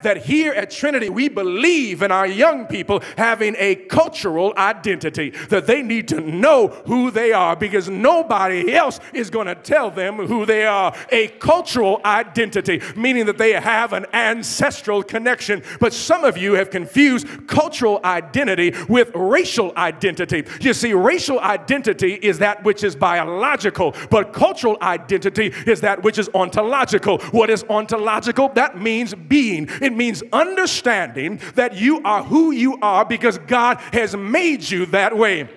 that here at Trinity, we believe in our young people having a cultural identity, that they need to know who they are because nobody else is going to tell them who they are. A cultural identity, meaning that they have an ancestral connection. But some of you have confused cultural identity with racial identity. You see, racial identity is that which is biological, but cultural identity is that which is ontological. What is ontological? That means being. It means understanding that you are who you are because God has made you that way.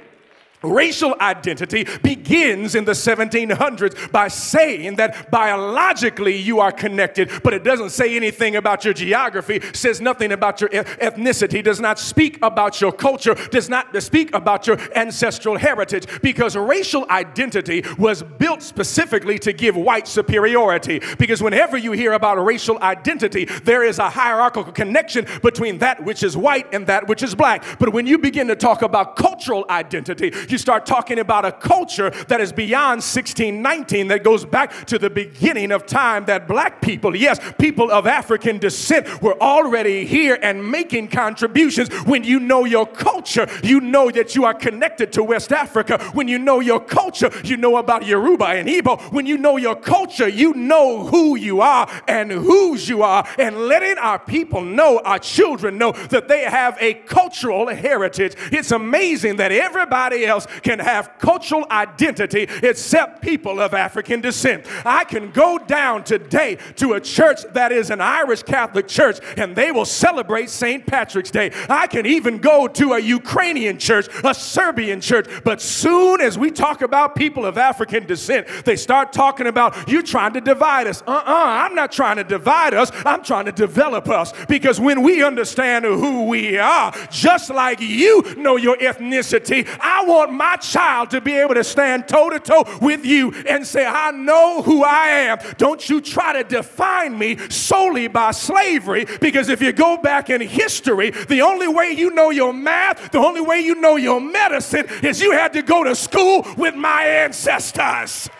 Racial identity begins in the 1700s by saying that biologically you are connected, but it doesn't say anything about your geography, says nothing about your ethnicity, does not speak about your culture, does not speak about your ancestral heritage, because racial identity was built specifically to give white superiority. Because whenever you hear about racial identity, there is a hierarchical connection between that which is white and that which is black. But when you begin to talk about cultural identity, you start talking about a culture that is beyond 1619, that goes back to the beginning of time, that black people, yes, people of African descent, were already here and making contributions. When you know your culture, you know that you are connected to West Africa. When you know your culture, you know about Yoruba and Igbo. When you know your culture, you know who you are and whose you are. And letting our people know, our children know, that they have a cultural heritage. It's amazing that everybody else can have cultural identity except people of African descent. I can go down today to a church that is an Irish Catholic church and they will celebrate St. Patrick's Day. I can even go to a Ukrainian church, a Serbian church, but soon as we talk about people of African descent, they start talking about you trying to divide us. I'm not trying to divide us. I'm trying to develop us, because when we understand who we are, just like you know your ethnicity, I want my child to be able to stand toe-to-toe with you and say, I know who I am. Don't you try to define me solely by slavery, because if you go back in history, the only way you know your math, the only way you know your medicine is you had to go to school with my ancestors.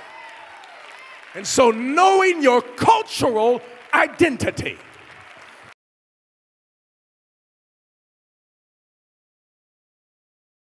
And so knowing your cultural identity